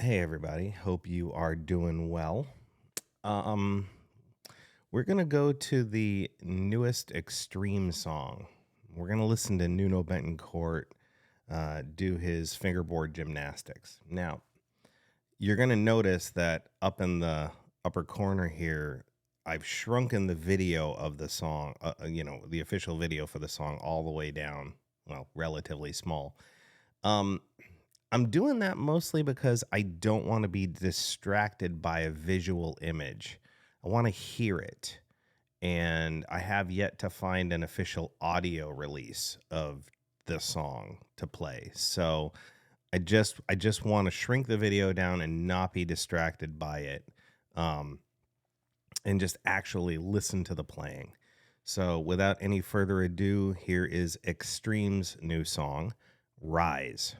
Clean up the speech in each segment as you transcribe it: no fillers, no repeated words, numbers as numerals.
Hey everybody, hope you are doing well. Um, we're gonna go to the newest Extreme song. We're gonna listen to Nuno Betancourt do his fingerboard gymnastics. Now, you're gonna notice that up in the upper corner here, I've shrunken the video of the song, the official video for the song all the way down, well, relatively small. Um, I'm doing that mostly because I don't want to be distracted by a visual image. I want to hear it. And I have yet to find an official audio release of the song to play. So I just want to shrink the video down and not be distracted by it. And just actually listen to the playing. So without any further ado, here is Extreme's new song, Rise.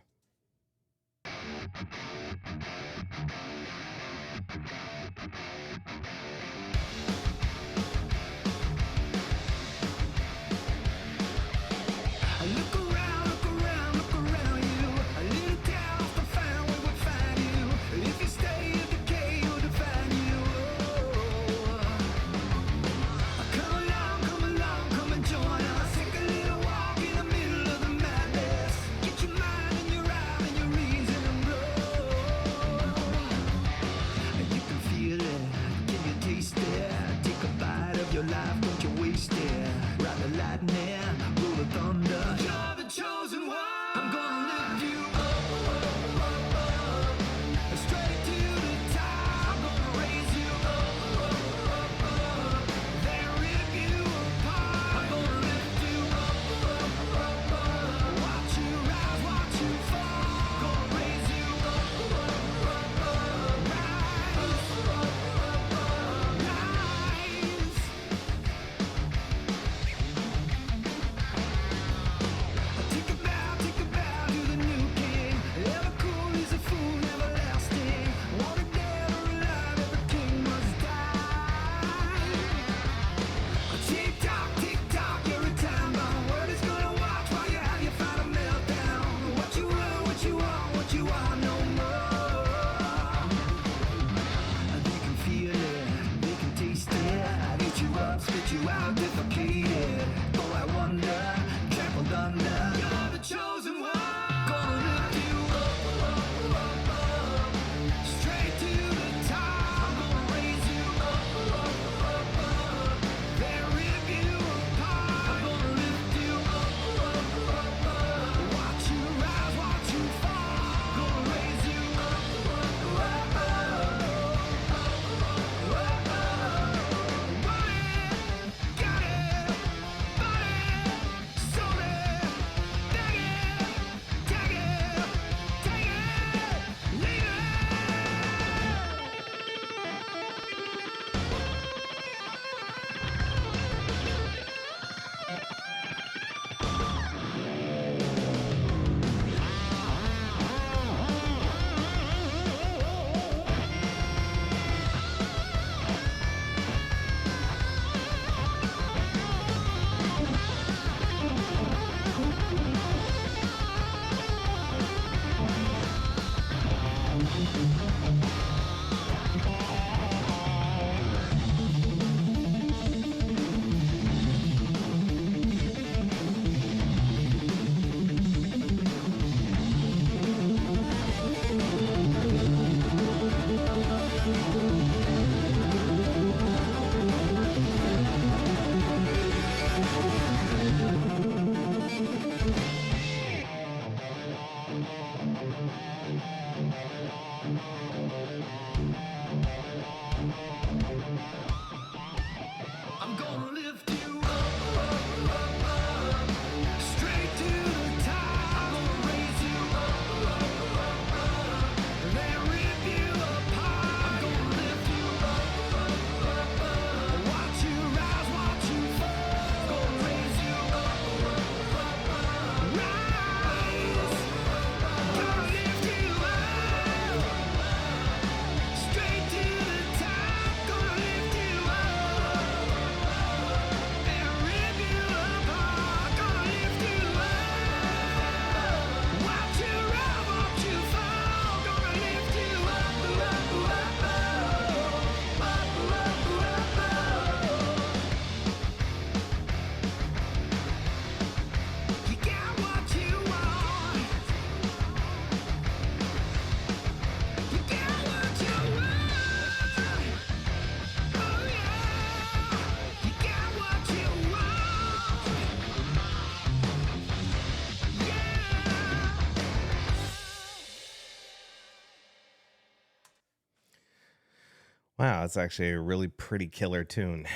Wow, it's actually a really pretty killer tune.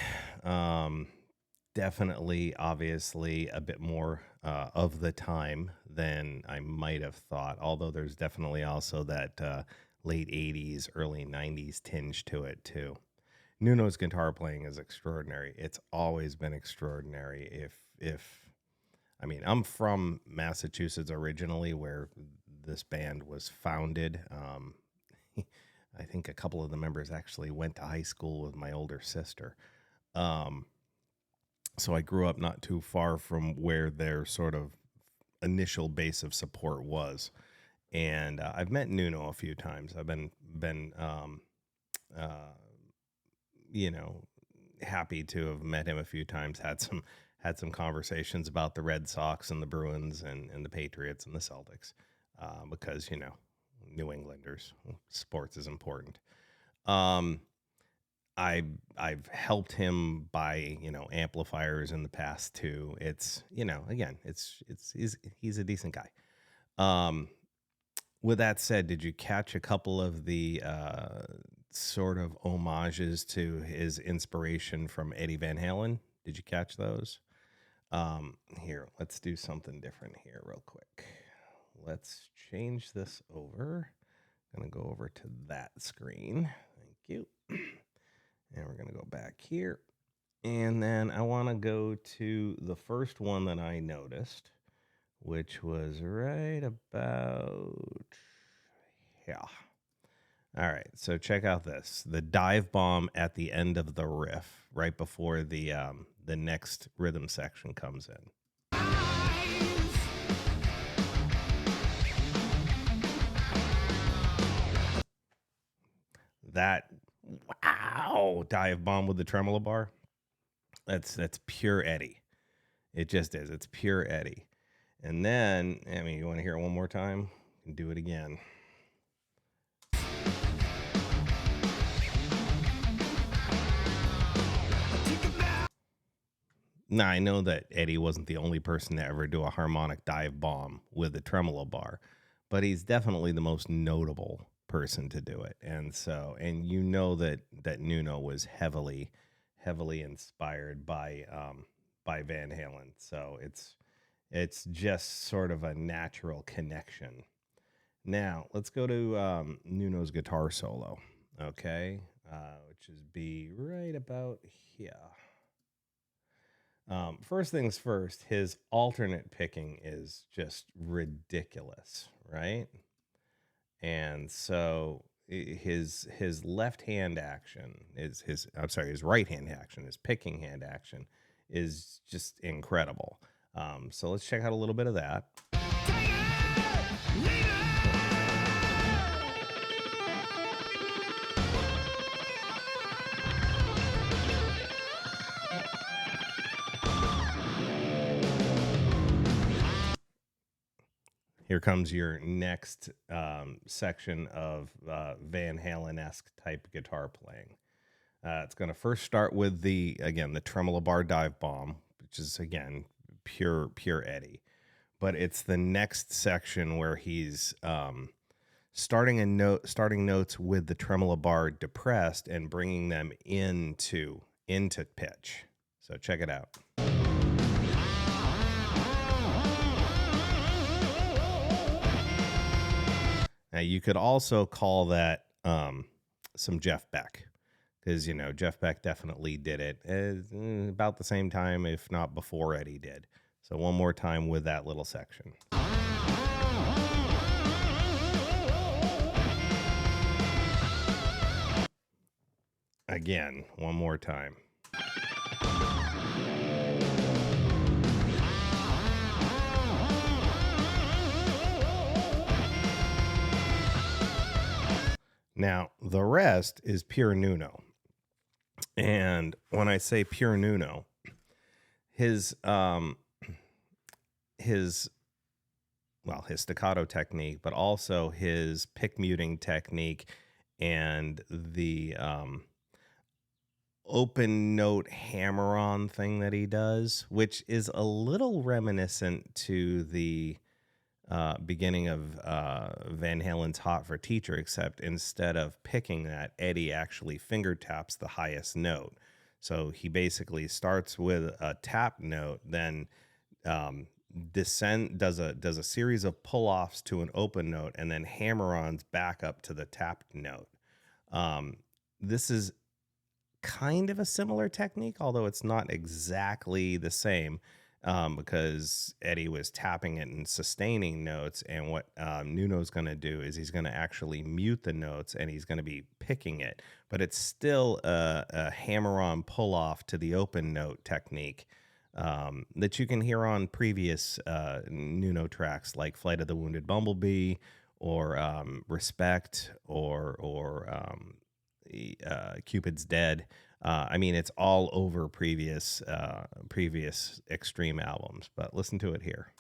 Um, Definitely, obviously, a bit more of the time than I might have thought. Although there's definitely also that late '80s, early '90s tinge to it too. Nuno's guitar playing is extraordinary. It's always been extraordinary. If I mean, I'm from Massachusetts originally, where this band was founded. I think a couple of the members actually went to high school with my older sister. Um, so I grew up not too far from where their sort of initial base of support was, and I've met Nuno a few times. I've been uh, you know happy to have met him a few times. Had some conversations about the Red Sox and the Bruins and the Patriots and the Celtics, because New Englanders, sports is important. Um, I I've helped him buy amplifiers in the past too. It's again it's he's a decent guy. Um, with that said, did you catch a couple of the sort of homages to his inspiration from Eddie Van Halen? Did you catch those? Here, let's do something different here, real quick. Let's change this over. I'm gonna go over to that screen. Thank you. And we're gonna go back here. And then I want to go to the first one that I noticed, which was right about yeah. All right, so check out this: the dive bomb at the end of the riff, right before the next rhythm section comes in. That wow, dive bomb with the tremolo bar. That's pure Eddie. It just is. It's pure Eddie. And then, I mean, you want to hear it one more time? You can do it again. Now, I know that Eddie wasn't the only person to ever do a harmonic dive bomb with a tremolo bar, but he's definitely the most notable person to do it. And so, and that Nuno was heavily inspired by Van Halen. So it's just sort of a natural connection. Now, let's go to Nuno's guitar solo, okay, which is be right about here. First things first, his alternate picking is just ridiculous, right? And so his left hand action is his right hand action, his picking hand action is just incredible. So let's check out a little bit of that. Here comes your next section of Van Halen-esque type guitar playing. It's going to first start with the tremolo bar dive bomb, which is again pure Eddie. But it's the next section where he's starting notes with the tremolo bar depressed and bringing them into pitch. So check it out. Now, you could also call that some Jeff Beck, because, Jeff Beck definitely did it about the same time, if not before Eddie did. So one more time with that little section. Again, one more time. Now, the rest is pure Nuno. And when I say pure Nuno, his staccato technique, but also his pick muting technique and the open note hammer on thing that he does, which is a little reminiscent to the beginning of Van Halen's Hot for Teacher, except instead of picking that, Eddie actually finger taps the highest note. So he basically starts with a tap note, then does a series of pull-offs to an open note, and then hammer-ons back up to the tapped note. This is kind of a similar technique, although it's not exactly the same, because Eddie was tapping it and sustaining notes. And what Nuno's going to do is he's going to actually mute the notes and he's going to be picking it. But it's still a hammer-on pull-off to the open note technique that you can hear on previous Nuno tracks like Flight of the Wounded Bumblebee or Respect or Cupid's Dead. I mean, it's all over previous Extreme albums, but listen to it here.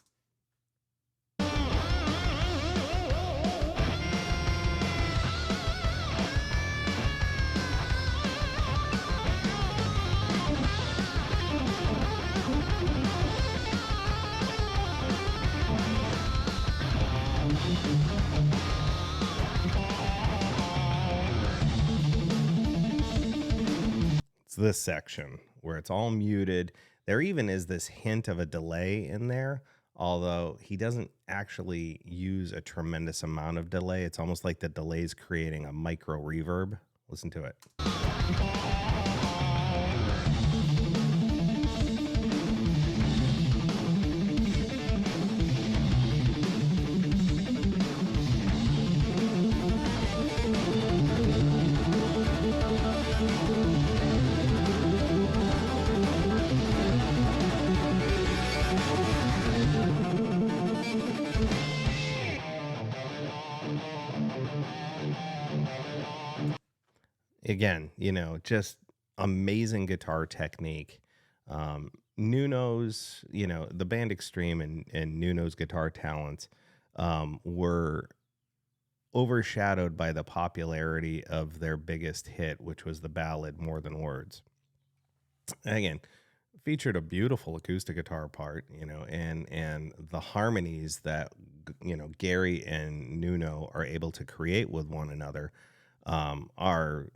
This section where it's all muted. There even is this hint of a delay in there, although he doesn't actually use a tremendous amount of delay. It's almost like the delay is creating a micro reverb. Listen to it. Again, just amazing guitar technique. Nuno's, the band Extreme and Nuno's guitar talents were overshadowed by the popularity of their biggest hit, which was the ballad More Than Words. Again, featured a beautiful acoustic guitar part, and the harmonies that, Gary and Nuno are able to create with one another are,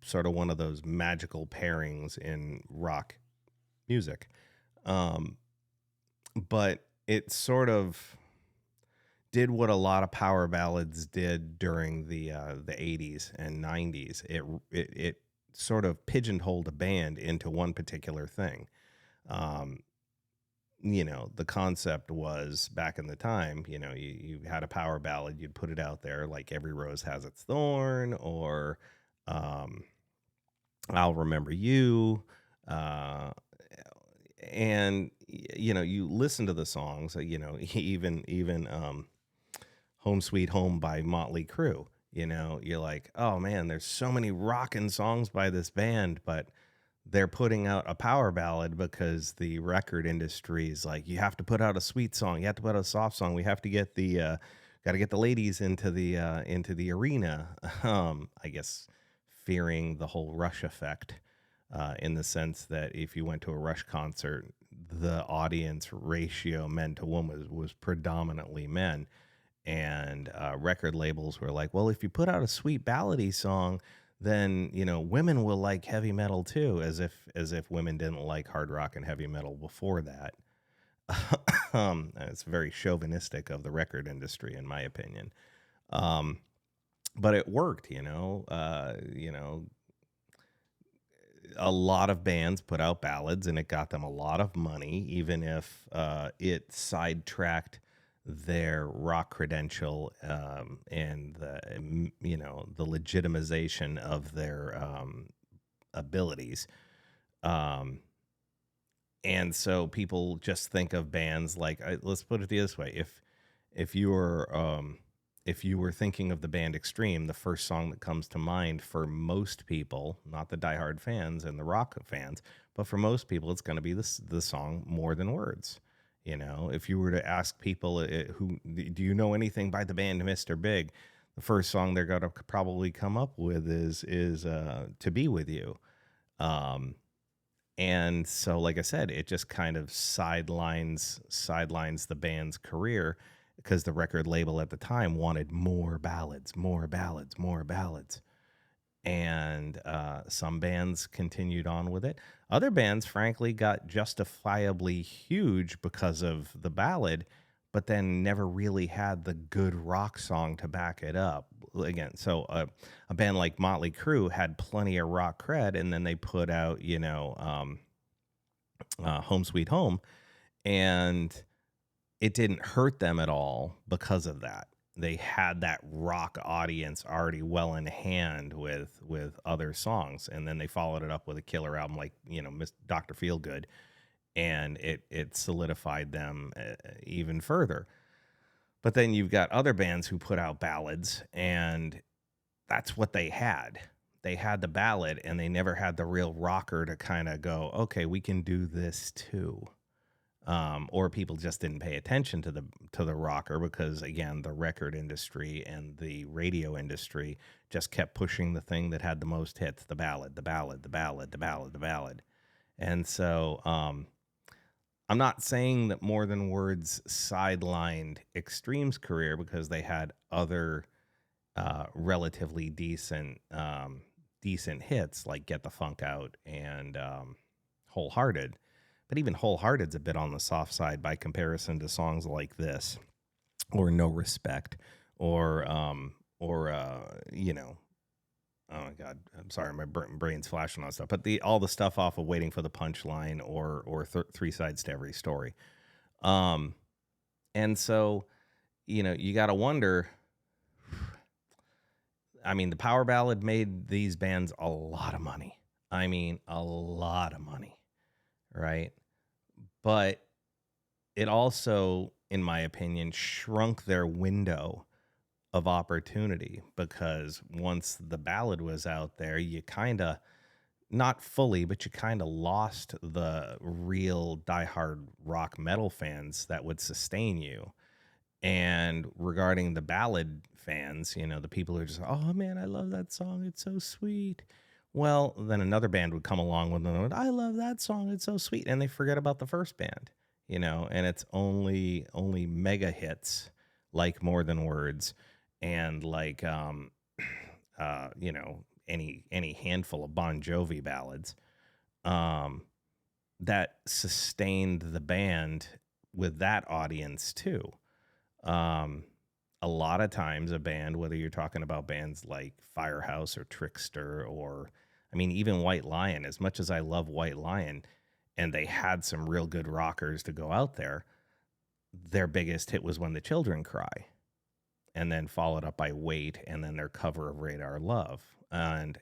sort of one of those magical pairings in rock music. But it sort of did what a lot of power ballads did during the 80s and 90s. It sort of pigeonholed a band into one particular thing. The concept was back in the time, you had a power ballad, you'd put it out there like Every Rose Has Its Thorn or I'll Remember You. And, you listen to the songs, even Home Sweet Home by Motley Crue, you're like, oh man, there's so many rockin' songs by this band, but they're putting out a power ballad because the record industry is like, you have to put out a sweet song, you have to put out a soft song, we have to get got to get the ladies into the arena. I guess fearing the whole Rush effect, in the sense that if you went to a Rush concert, the audience ratio men to women was predominantly men. And record labels were like, well, if you put out a sweet ballady song, then women will like heavy metal too, as if women didn't like hard rock and heavy metal before that. It's very chauvinistic of the record industry, in my opinion. But it worked, a lot of bands put out ballads and it got them a lot of money, even if it sidetracked their rock credential, and the legitimization of their abilities. And so people just think of bands like, let's put it this way. If you were thinking of the band Extreme, the first song that comes to mind for most people, not the diehard fans and the rock fans, but for most people, it's going to be the song More Than Words. If you were to ask people who do you know anything by the band Mr. Big, the first song they're going to probably come up with is To Be With You. And so, like I said, it just kind of sidelines the band's career. because the record label at the time wanted more ballads, more ballads, more ballads. And some bands continued on with it. Other bands, frankly, got justifiably huge because of the ballad, but then never really had the good rock song to back it up. Again, so a band like Motley Crue had plenty of rock cred, and then they put out, Home Sweet Home, and it didn't hurt them at all because of that. They had that rock audience already well in hand with other songs, and then they followed it up with a killer album like Miss Dr. Feelgood, and it solidified them even further. But then you've got other bands who put out ballads, and that's what they had. They had the ballad, and they never had the real rocker to kind of go, okay, we can do this too. Or people just didn't pay attention to the rocker because, again, the record industry and the radio industry just kept pushing the thing that had the most hits, the ballad, the ballad, the ballad, the ballad, the ballad. And so I'm not saying that More Than Words sidelined Extreme's career because they had other relatively decent hits like Get the Funk Out and Wholehearted. But even Wholehearted's a bit on the soft side by comparison to songs like this, or No Respect, or oh my God, I'm sorry, my brain's flashing on stuff. But all the stuff off of Waiting for the Punchline or Three Sides to Every Story, and so you got to wonder. I mean, the power ballad made these bands a lot of money. I mean, a lot of money, right? But it also, in my opinion, shrunk their window of opportunity because once the ballad was out there, you kind of, not fully, but you kind of lost the real diehard rock metal fans that would sustain you. And regarding the ballad fans, the people who are just, oh man, I love that song, it's so sweet. Well, then another band would come along with them, I love that song, it's so sweet, and they forget about the first band, and it's only mega hits like More Than Words and like any handful of Bon Jovi ballads that sustained the band with that audience too. A lot of times a band, whether you're talking about bands like Firehouse or Trickster or, I mean, even White Lion, as much as I love White Lion, and they had some real good rockers to go out there, their biggest hit was When the Children Cry, and then followed up by Wait, and then their cover of Radar Love. And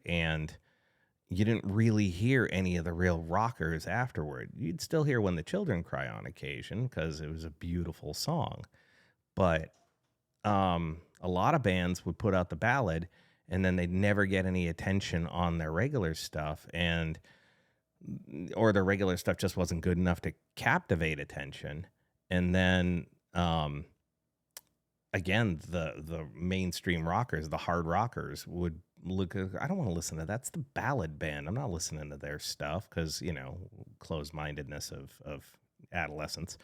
you didn't really hear any of the real rockers afterward. You'd still hear When the Children Cry on occasion because it was a beautiful song. But a lot of bands would put out the ballad and then they'd never get any attention on their regular stuff, or their regular stuff just wasn't good enough to captivate attention. And then again, the mainstream rockers, the hard rockers would look, I don't want to listen to that. That's the ballad band. I'm not listening to their stuff because, closed-mindedness of adolescence.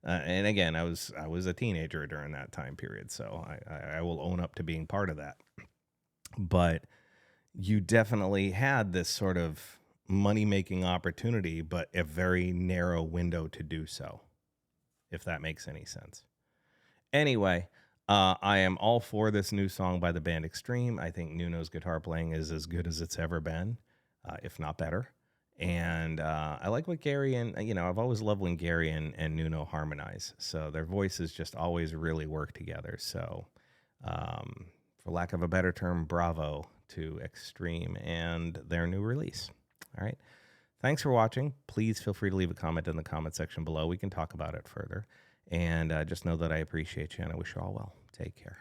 And again, I was a teenager during that time period, so I will own up to being part of that. But you definitely had this sort of money-making opportunity, but a very narrow window to do so, if that makes any sense. Anyway, I am all for this new song by the band Extreme. I think Nuno's guitar playing is as good as it's ever been, if not better. And I like what Gary and, I've always loved when Gary and Nuno harmonize. So their voices just always really work together. So for lack of a better term, bravo to Extreme and their new release. All right. Thanks for watching. Please feel free to leave a comment in the comment section below. We can talk about it further. And just know that I appreciate you and I wish you all well. Take care.